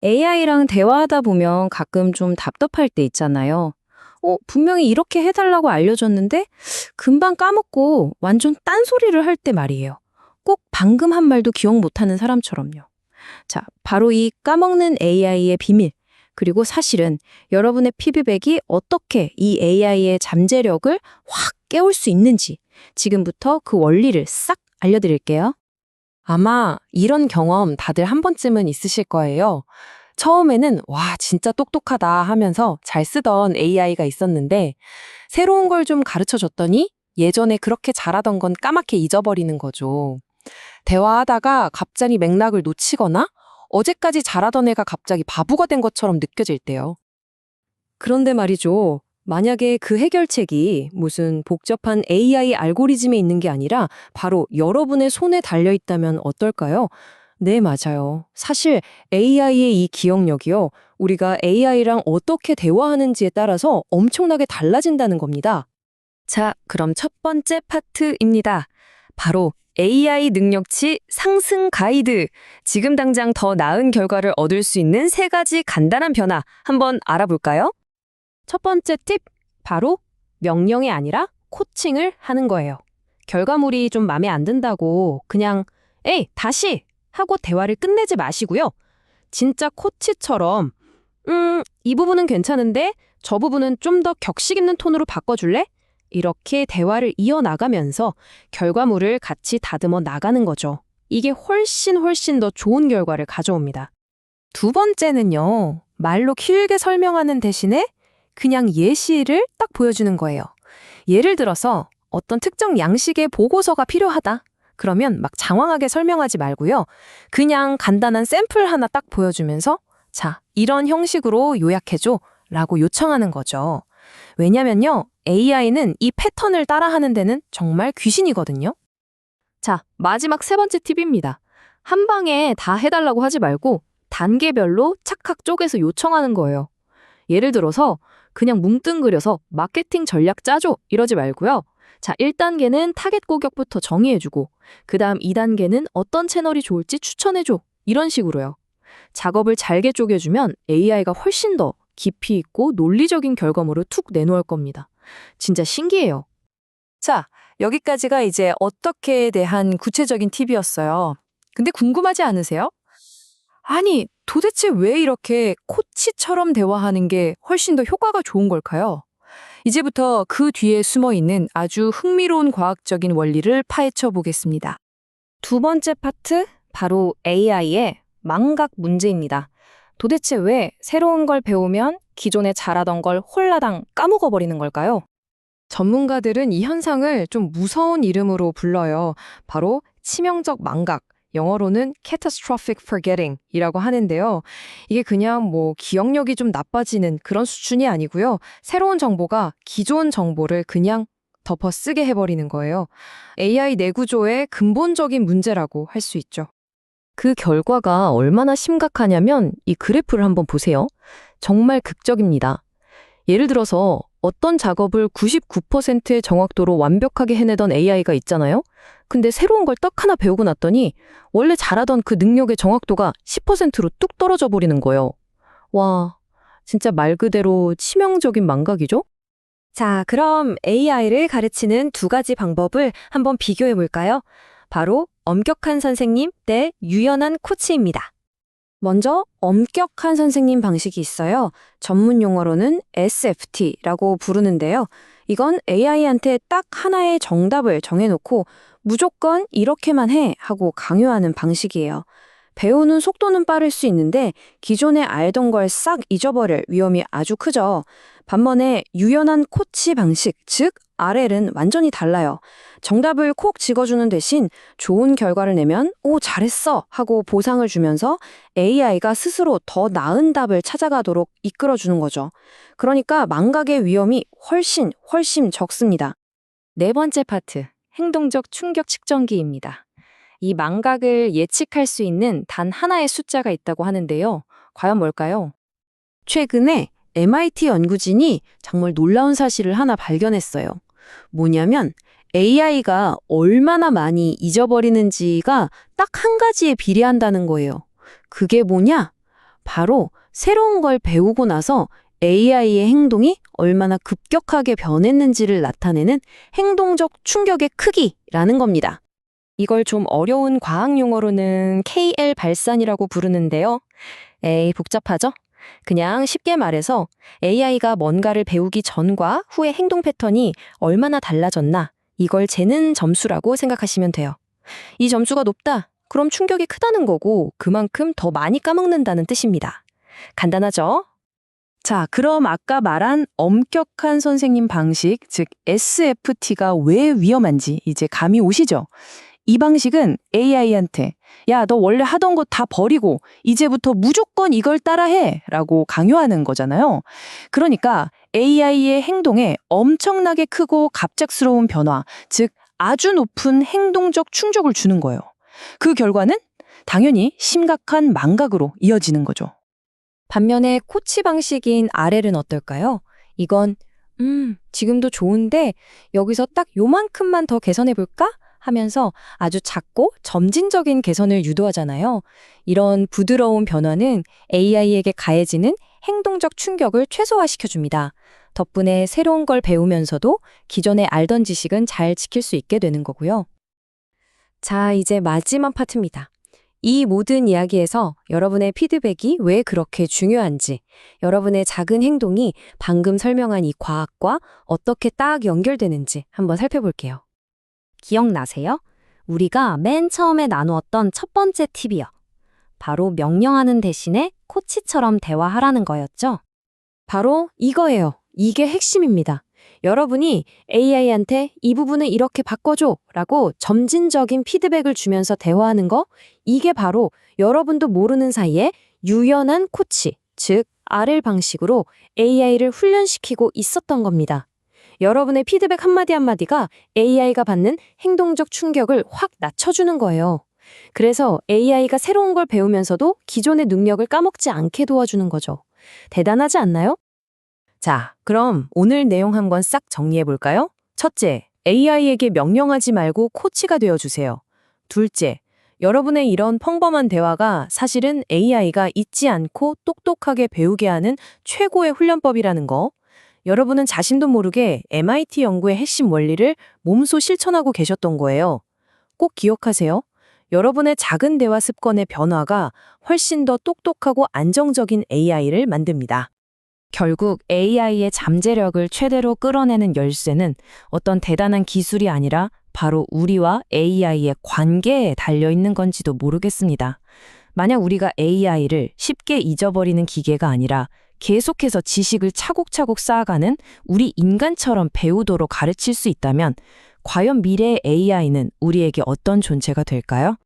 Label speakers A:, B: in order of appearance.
A: AI랑 대화하다 보면 가끔 좀 답답할 때 있잖아요. 분명히 이렇게 해달라고 알려줬는데 금방 까먹고 완전 딴소리를 할 때 말이에요. 꼭 방금 한 말도 기억 못하는 사람처럼요. 자, 바로 이 까먹는 AI의 비밀. 그리고 사실은 여러분의 피드백이 어떻게 이 AI의 잠재력을 확 깨울 수 있는지 지금부터 그 원리를 싹 알려드릴게요.
B: 아마 이런 경험 다들 한 번쯤은 있으실 거예요. 처음에는 와, 진짜 똑똑하다 하면서 잘 쓰던 AI가 있었는데 새로운 걸 좀 가르쳐 줬더니 예전에 그렇게 잘하던 건 까맣게 잊어버리는 거죠. 대화하다가 갑자기 맥락을 놓치거나 어제까지 잘하던 애가 갑자기 바보가 된 것처럼 느껴질 때요.
C: 그런데 말이죠. 만약에 그 해결책이 무슨 복잡한 AI 알고리즘에 있는 게 아니라 바로 여러분의 손에 달려 있다면 어떨까요? 네, 맞아요. 사실 AI의 이 기억력이요. 우리가 AI랑 어떻게 대화하는지에 따라서 엄청나게 달라진다는 겁니다. 자, 그럼 첫 번째 파트입니다. 바로 AI 능력치 상승 가이드. 지금 당장 더 나은 결과를 얻을 수 있는 세 가지 간단한 변화 한번 알아볼까요? 첫 번째 팁, 바로 명령이 아니라 코칭을 하는 거예요. 결과물이 좀 마음에 안 든다고 그냥 에이, 다시! 하고 대화를 끝내지 마시고요. 진짜 코치처럼 이 부분은 괜찮은데 저 부분은 좀 더 격식 있는 톤으로 바꿔줄래? 이렇게 대화를 이어나가면서 결과물을 같이 다듬어 나가는 거죠. 이게 훨씬 더 좋은 결과를 가져옵니다.
B: 두 번째는요, 말로 길게 설명하는 대신에 그냥 예시를 딱 보여주는 거예요. 예를 들어서 어떤 특정 양식의 보고서가 필요하다. 그러면 막 장황하게 설명하지 말고요. 그냥 간단한 샘플 하나 딱 보여주면서 자, 이런 형식으로 요약해줘 라고 요청하는 거죠. 왜냐면요, AI는 이 패턴을 따라하는 데는 정말 귀신이거든요.
C: 자, 마지막 세 번째 팁입니다. 한 방에 다 해달라고 하지 말고 단계별로 착각 쪼개서 요청하는 거예요. 예를 들어서 그냥 뭉뚱그려서 마케팅 전략 짜줘 이러지 말고요. 자, 1단계는 타겟 고객부터 정의해주고 그 다음 2단계는 어떤 채널이 좋을지 추천해줘 이런 식으로요. 작업을 잘게 쪼개주면 AI가 훨씬 더 깊이 있고 논리적인 결과물을 툭 내놓을 겁니다. 진짜 신기해요.
B: 자, 여기까지가 이제 어떻게에 대한 구체적인 팁이었어요. 근데 궁금하지 않으세요? 아니, 도대체 왜 이렇게 코치처럼 대화하는 게 훨씬 더 효과가 좋은 걸까요? 이제부터 그 뒤에 숨어 있는 아주 흥미로운 과학적인 원리를 파헤쳐 보겠습니다.
C: 두 번째 파트, 바로 AI의 망각 문제입니다. 도대체 왜 새로운 걸 배우면 기존에 잘하던 걸 홀라당 까먹어버리는 걸까요?
B: 전문가들은 이 현상을 좀 무서운 이름으로 불러요. 바로 치명적 망각, 영어로는 catastrophic forgetting 이라고 하는데요. 이게 그냥 뭐 기억력이 좀 나빠지는 그런 수준이 아니고요. 새로운 정보가 기존 정보를 그냥 덮어쓰게 해버리는 거예요. AI 내구조의 근본적인 문제라고 할 수 있죠.
C: 그 결과가 얼마나 심각하냐면 이 그래프를 한번 보세요. 정말 극적입니다. 예를 들어서 어떤 작업을 99%의 정확도로 완벽하게 해내던 AI가 있잖아요. 근데 새로운 걸 딱 하나 배우고 났더니 원래 잘하던 그 능력의 정확도가 10%로 뚝 떨어져 버리는 거예요. 와, 진짜 말 그대로 치명적인 망각이죠? 자, 그럼 AI를 가르치는 두 가지 방법을 한번 비교해 볼까요? 바로 엄격한 선생님 대 유연한 코치입니다. 먼저 엄격한 선생님 방식이 있어요. 전문 용어로는 SFT라고 부르는데요. 이건 AI한테 딱 하나의 정답을 정해놓고 무조건 이렇게만 해 하고 강요하는 방식이에요. 배우는 속도는 빠를 수 있는데 기존에 알던 걸 싹 잊어버릴 위험이 아주 크죠. 반면에 유연한 코치 방식, 즉 RL은 완전히 달라요. 정답을 콕 찍어주는 대신 좋은 결과를 내면 오, 잘했어 하고 보상을 주면서 AI가 스스로 더 나은 답을 찾아가도록 이끌어주는 거죠. 그러니까 망각의 위험이 훨씬 적습니다. 네 번째 파트, 행동적 충격 측정기입니다. 이 망각을 예측할 수 있는 단 하나의 숫자가 있다고 하는데요. 과연 뭘까요? 최근에 MIT 연구진이 정말 놀라운 사실을 하나 발견했어요. 뭐냐면 AI가 얼마나 많이 잊어버리는지가 딱 한 가지에 비례한다는 거예요. 그게 뭐냐?
A: 바로 새로운 걸 배우고 나서 AI의 행동이 얼마나 급격하게 변했는지를 나타내는 행동적 충격의 크기라는 겁니다. 이걸 좀 어려운 과학 용어로는 KL 발산이라고 부르는데요. 에이, 복잡하죠? 그냥 쉽게 말해서 AI가 뭔가를 배우기 전과 후의 행동 패턴이 얼마나 달라졌나, 이걸 재는 점수라고 생각하시면 돼요. 이 점수가 높다? 그럼 충격이 크다는 거고 그만큼 더 많이 까먹는다는 뜻입니다. 간단하죠? 자, 그럼 아까 말한 엄격한 선생님 방식, 즉 SFT가 왜 위험한지 이제 감이 오시죠? 이 방식은 AI한테 야, 너 원래 하던 거 다 버리고 이제부터 무조건 이걸 따라해 라고 강요하는 거잖아요. 그러니까 AI의 행동에 엄청나게 크고 갑작스러운 변화, 즉 아주 높은 행동적 충격을 주는 거예요. 그 결과는 당연히 심각한 망각으로 이어지는 거죠.
C: 반면에 코치 방식인 RL은 어떨까요? 이건 지금도 좋은데 여기서 딱 요만큼만 더 개선해볼까? 하면서 아주 작고 점진적인 개선을 유도하잖아요. 이런 부드러운 변화는 AI에게 가해지는 행동적 충격을 최소화시켜줍니다. 덕분에 새로운 걸 배우면서도 기존에 알던 지식은 잘 지킬 수 있게 되는 거고요. 자, 이제 마지막 파트입니다. 이 모든 이야기에서 여러분의 피드백이 왜 그렇게 중요한지, 여러분의 작은 행동이 방금 설명한 이 과학과 어떻게 딱 연결되는지 한번 살펴볼게요. 기억나세요? 우리가 맨 처음에 나누었던 첫 번째 팁이요. 바로 명령하는 대신에 코치처럼 대화하라는 거였죠. 바로 이거예요. 이게 핵심입니다. 여러분이 AI한테 이 부분을 이렇게 바꿔줘 라고 점진적인 피드백을 주면서 대화하는 거, 이게 바로 여러분도 모르는 사이에 유연한 코치, 즉 RL 방식으로 AI를 훈련시키고 있었던 겁니다. 여러분의 피드백 한마디 한마디가 AI가 받는 행동적 충격을 확 낮춰주는 거예요. 그래서 AI가 새로운 걸 배우면서도 기존의 능력을 까먹지 않게 도와주는 거죠. 대단하지 않나요?
B: 자, 그럼 오늘 내용 한번 싹 정리해 볼까요? 첫째, AI에게 명령하지 말고 코치가 되어주세요. 둘째, 여러분의 이런 평범한 대화가 사실은 AI가 잊지 않고 똑똑하게 배우게 하는 최고의 훈련법이라는 거. 여러분은 자신도 모르게 MIT 연구의 핵심 원리를 몸소 실천하고 계셨던 거예요. 꼭 기억하세요. 여러분의 작은 대화 습관의 변화가 훨씬 더 똑똑하고 안정적인 AI를 만듭니다.
A: 결국 AI의 잠재력을 최대로 끌어내는 열쇠는 어떤 대단한 기술이 아니라 바로 우리와 AI의 관계에 달려있는 건지도 모르겠습니다. 만약 우리가 AI를 쉽게 잊어버리는 기계가 아니라 계속해서 지식을 차곡차곡 쌓아가는 우리 인간처럼 배우도록 가르칠 수 있다면 과연 미래의 AI는 우리에게 어떤 존재가 될까요?